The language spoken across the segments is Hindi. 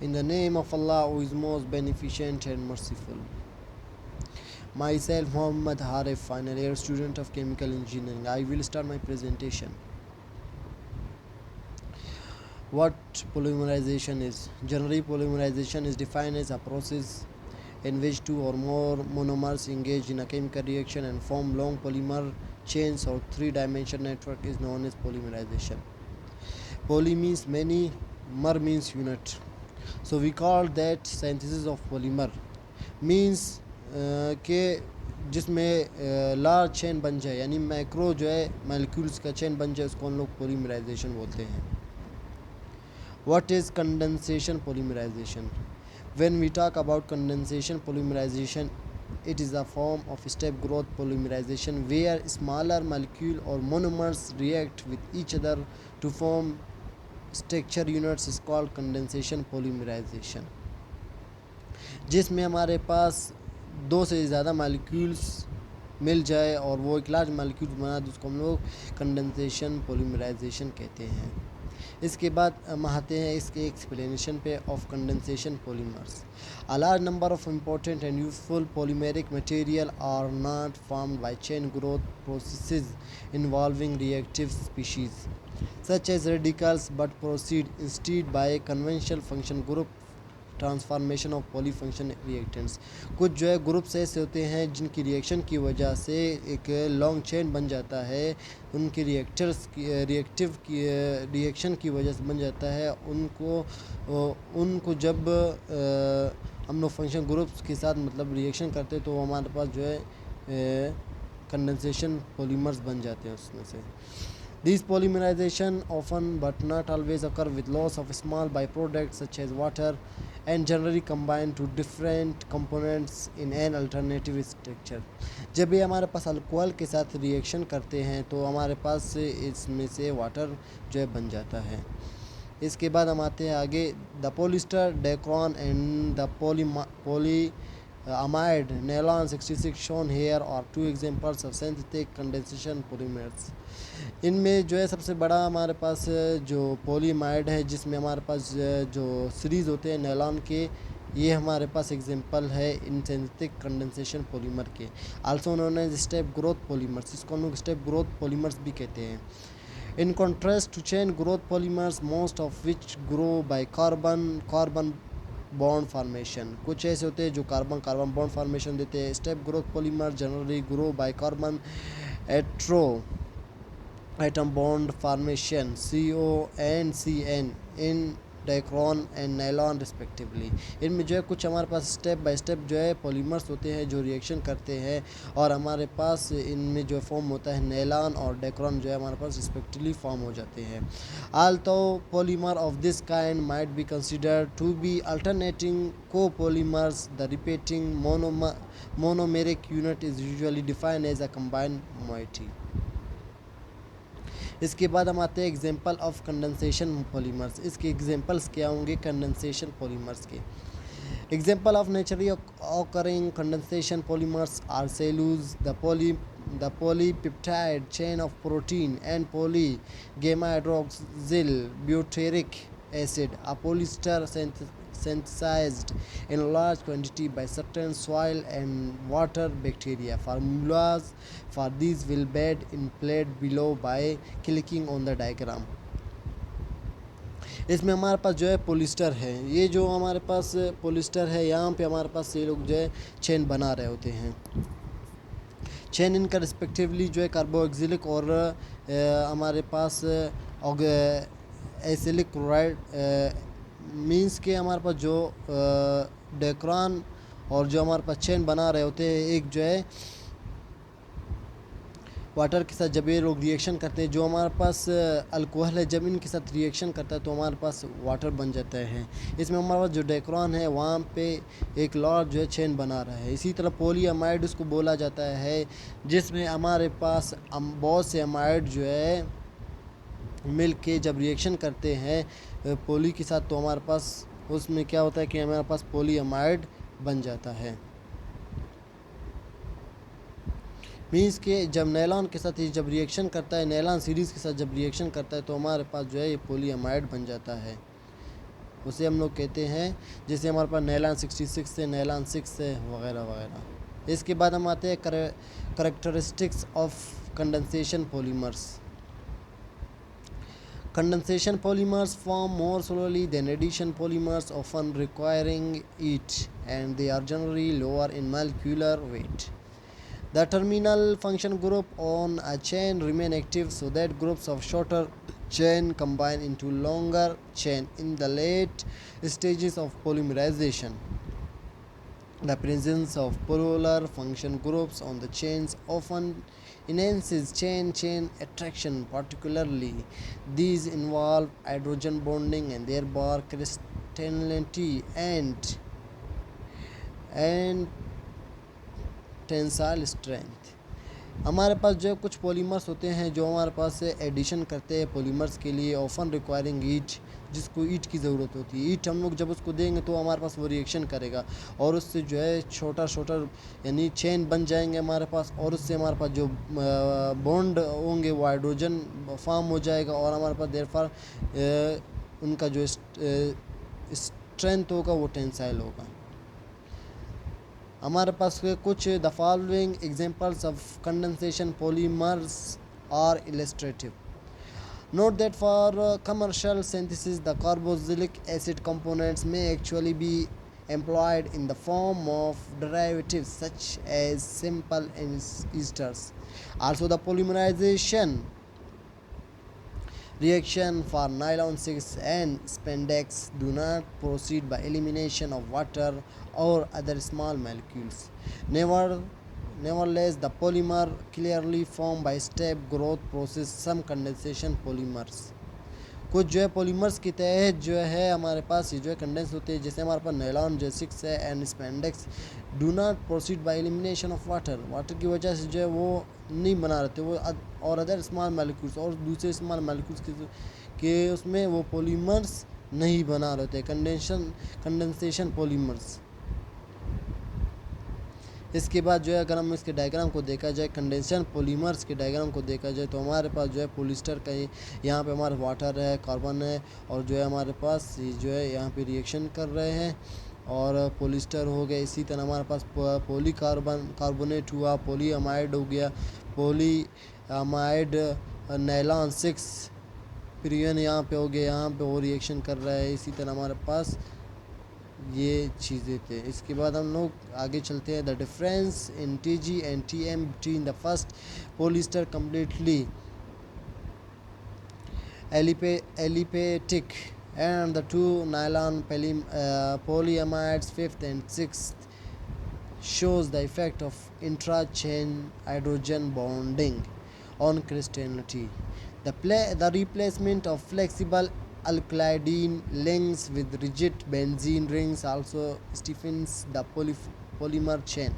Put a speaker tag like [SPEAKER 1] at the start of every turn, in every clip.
[SPEAKER 1] In the name of Allah, who is most beneficent and merciful. Myself, Muhammad Harif, final year student of chemical engineering. I will start my presentation. What polymerization is? Generally, polymerization is defined as a process in which two or more monomers engage in a chemical reaction and form long polymer chains or three-dimensional network is known as polymerization. Poly means many, mer means unit. So we call that synthesis of polymer. Means के जिसमें लार्ज चेन बन जाए, यानी मैक्रो जो है मॉलिक्यूल्स का चेन बन जाए, उसको हम लोग पोलीमराइजेशन बोलते हैं. What is condensation polymerization? When we talk about condensation polymerization, it is a form of step growth polymerization where smaller molecule or monomers react with each other to form structure units is called condensation polymerization. जिसमें हमारे पास दो से ज़्यादा मालिक्यूल्स मिल जाए और वो एक लार्ज मालिक्यूल्स बना दे, उसको हम लोग कंडेंसेशन पोलीमराइजेशन कहते हैं. इसके बाद हम आते हैं इसके एक्सप्लेनेशन पे of condensation polymers. A large number of important and useful polymeric material are not formed by chain growth processes involving reactive species such as radicals but proceed instead by conventional function group transformation of polyfunction reactants. कुछ जो है ग्रुप्स ऐसे होते हैं जिनकी रिएक्शन की वजह से एक लॉन्ग चेन बन जाता है, उनकी रिएक्टिव की रिएक्शन की वजह से बन जाता है. उनको जब हम लोग फंक्शन ग्रुप्स के साथ मतलब रिएक्शन करते हैं तो हमारे पास जो है कंडेंसेशन पॉलीमर्स बन जाते हैं उसमें से. These polymerization often but not always occur with loss of small byproducts such as water and generally combine to different components in an alternative structure. जब भी हमारे पास अल्कोहल के साथ रिएक्शन करते हैं तो हमारे पास इसमें से वाटर जो है बन जाता है. इसके बाद हम आते हैं आगे. The polyester Dacron and the poly amide nylon 66 shown here are two examples of synthetic condensation polymers. इनमें जो है सबसे बड़ा हमारे पास जो पोलीमाइड है जिसमें हमारे पास जो सीरीज़ होते हैं नैलॉन के, ये हमारे पास एग्जांपल है इन सिंथेटिक कंडेंसेशन पॉलीमर के. Also known as step growth polymers, इसको हम लोग स्टेप ग्रोथ पॉलीमर्स भी कहते हैं. In contrast to chain growth polymers most of which grow by carbon bond formation. कुछ ऐसे होते हैं जो कार्बन बॉन्ड फार्मेशन देते हैं. Step growth polymer generally grow by carbon hetero atom bond formation CONCN in Dacron and nylon respectively. इनमें जो है कुछ हमारे पास स्टेप बाय स्टेप जो है पॉलीमर्स होते हैं जो रिएक्शन करते हैं और हमारे पास इनमें जो फॉर्म होता है नाइलॉन और डाइक्रॉन जो है हमारे पास रिस्पेक्टिवली फॉर्म हो जाते हैं. Also polymer of this kind might be considered to be alternating co-polymers. The repeating monomeric unit is usually defined as a combined moiety. इसके बाद हम आते हैं एग्जांपल ऑफ कंडेंसेशन पॉलीमर्स. इसके एग्जांपल्स क्या होंगे कंडेंसेशन पॉलीमर्स के? Example of naturally occurring condensation polymers are cellulose, the polypeptide chain of protein and polygamma hydroxyl butyric acid. A polyester synthesized in large quantity by certain soil and water bacteria. Formulas for these will be displayed below by clicking on the diagram. इसमें हमारे पास जो है पोलिस्टर है. ये जो हमारे पास पोलिस्टर है यहाँ पे हमारे पास ये लोग जो है चेन बना रहे होते हैं. चेन इनका रिस्पेक्टिवली जो है कार्बोक्सिलिक और हमारे पास एसिलिक क्लोराइड मीन्स के हमारे पास जो डेक्रॉन और जो हमारे पास चेन बना रहे होते हैं, एक जो है वाटर के साथ जब ये लोग रिएक्शन करते हैं, जो हमारे पास अल्कोहल है जब इनके साथ रिएक्शन करता है तो हमारे पास वाटर बन जाता है. इसमें हमारे पास जो डेक्रॉन है वहाँ पे एक लॉर्ड जो है चेन बना रहा है. इसी तरह पोलीअमाइड उसको बोला जाता है जिसमें हमारे पास बहुत से अमाइड जो है मिल के जब रिएक्शन करते हैं पोली के साथ तो हमारे पास उसमें क्या होता है कि हमारे पास पोलीअमाइड बन जाता है. मीन्स के जब नायलॉन के साथ जब रिएक्शन करता है, नायलॉन सीरीज़ के साथ जब रिएक्शन करता है तो हमारे पास जो है ये पोलीअमाइड बन जाता है. उसे हम लोग कहते हैं, जैसे हमारे पास नायलॉन 66 है, नायलॉन 6 है, वगैरह वगैरह। इसके बाद हम आते हैं characteristics of condensation polymers. Condensation polymers form more slowly than addition polymers, often requiring heat, and they are generally lower in molecular weight. The terminal function group on a chain remain active, so that groups of shorter chain combine into longer chain in the late stages of polymerization. The presence of polar function groups on the chains often enhances chain-chain attraction. Particularly, these involve hydrogen bonding and thereby crystallinity and tensile strength. हमारे पास जो कुछ पॉलीमर्स होते हैं जो हमारे पास एडिशन करते हैं पॉलीमर्स के लिए, ऑफन रिक्वायरिंग ईट, जिसको ईट की ज़रूरत होती है। ईट हम लोग जब उसको देंगे तो हमारे पास वो रिएक्शन करेगा और उससे जो है छोटा छोटा यानी चेन बन जाएंगे हमारे पास, और उससे हमारे पास जो बॉन्ड होंगे वो हाइड्रोजन फॉर्म हो जाएगा, और हमारे पास देर फार उनका जो स्ट्रेंथ होगा वो टेंसाइल होगा। हमारे पास कुछ the following examples of condensation polymers are illustrative. Note that for commercial synthesis, the carboxylic acid components may actually be employed in the form of derivatives such as simple esters. Also, the polymerization reaction for nylon 6 and spandex do not proceed by elimination of water or other small molecules. Nevertheless, the polymer clearly formed by step growth process some condensation polymers. कुछ जो है पॉलीमर्स के तहत जो है हमारे पास ये जो है कंडेंस होते हैं, जैसे हमारे पास नायलॉन जो 6 है and spandex do not proceed by elimination of water की वजह से जो है वो नहीं बना रहते वो, और अदर स्मॉल मॉलिक्यूल्स और दूसरे स्मॉल मॉलिक्यूल्स के उसमें वो पॉलीमर्स नहीं बना रहते कंडेंसेशन पॉलीमर्स। इसके बाद जो है अगर हम इसके डायग्राम को देखा जाए, कंडेंसेशन पॉलीमर्स के डायग्राम को देखा जाए, तो हमारे पास जो है पॉलिस्टर का यहाँ पे हमारे वाटर है, कार्बन है, और जो है हमारे पास जो है यहाँ पे रिएक्शन कर रहे हैं और पॉलिस्टर हो गया। इसी तरह हमारे पास कार्बोनेट हुआ, पॉलीअमाइड हो गया, पॉलीअमाइड नायलॉन 6 पिरियन यहाँ पे हो गया, यहाँ पे वो रिएक्शन कर रहा है। इसी तरह हमारे पास ये चीज़ें थे। इसके बाद हम लोग आगे चलते हैं। The difference in TG and TM between the first polyester completely aliphatic and the two nylon polyamides 5th and 6th shows the effect of intra-chain hydrogen bonding on crystallinity. The replacement of flexible alkylidene links with rigid benzene rings also stiffens the polymer chain,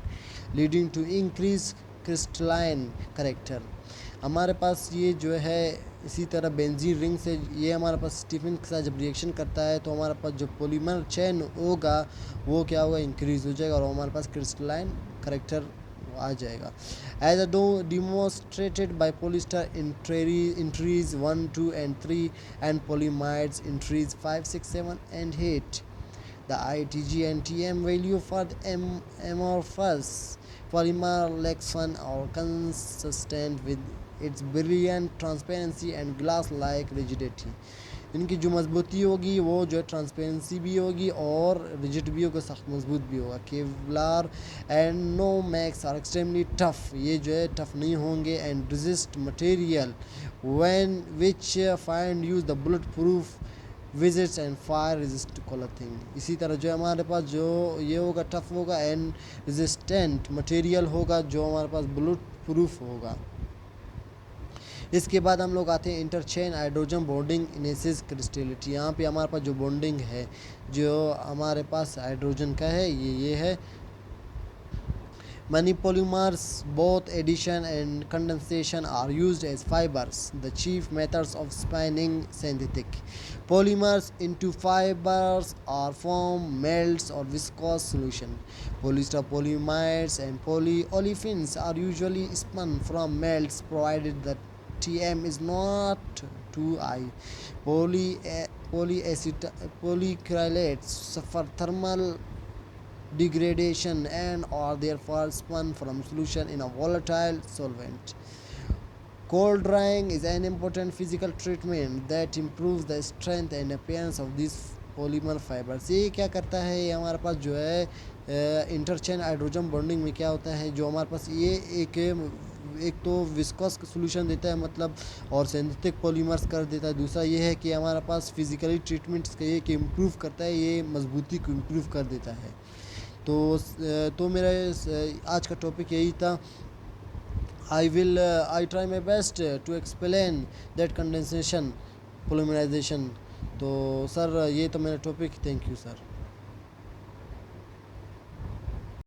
[SPEAKER 1] leading to increased crystalline character. हमारे पास ये जो है इसी तरह बेंजीन रिंग से ये हमारे पास स्टीफन के साथ जब रिएक्शन करता है तो हमारे पास जो पॉलीमर चेन होगा वो क्या होगा, इंक्रीज हो जाएगा, और हमारे पास क्रिस्टलाइन करेक्टर आ जाएगा। As a demonstrated by polyester entries 1, 2 and 3 and polyamides entries 5, 6, 7 and 8. The ITG and TM value for the amorphous polymer lacks fun or consistent with its brilliant transparency and glass-like rigidity. इनकी जो मजबूती होगी वो जो है ट्रांसपेरेंसी भी होगी और रिजिड भी होगा, सख्त मजबूत भी होगा। Kevlar and Nomex are extremely tough, ये जो है टफ नहीं होंगे and resist material when which find use the bullet proof vests and fire resist clothing. इसी तरह जो हमारे पास जो ये होगा टफ होगा एंड रेजिस्टेंट मटेरियल होगा जो हमारे पास बुलेट प्रूफ होगा। इसके बाद हम लोग आते हैं इंटरचेन हाइड्रोजन बॉन्डिंग इनेसिस क्रिस्टलिटी। यहाँ पे हमारे पास जो बॉन्डिंग है जो हमारे पास हाइड्रोजन का है ये है। Many polymers, both addition and condensation, are used as fibers, the chief methods of spinning synthetic polymers into fibers or form melts or viscous solution. Polyester polyamides and polyolefins are usually spun from melts provided that TM is not too high. polyacrylates suffer thermal degradation and are therefore spun from solution in a volatile solvent. Cold drying is an important physical treatment that improves the strength and appearance of these polymer fibers. ये क्या करता है, ये हमारे पास जो है इंटरचेन हाइड्रोजन बॉन्डिंग में क्या होता है, जो हमारे पास ये एक तो विस्कोस सोल्यूशन देता है मतलब, और सिंथेटिक पॉलीमर्स कर देता है। दूसरा ये है कि हमारे पास फिजिकली ट्रीटमेंट्स का ये कि इम्प्रूव करता है, ये मजबूती को इम्प्रूव कर देता है। तो मेरा आज का टॉपिक यही था। I try my best to explain that condensation polymerization। तो सर ये तो मेरा टॉपिक। Thank you sir.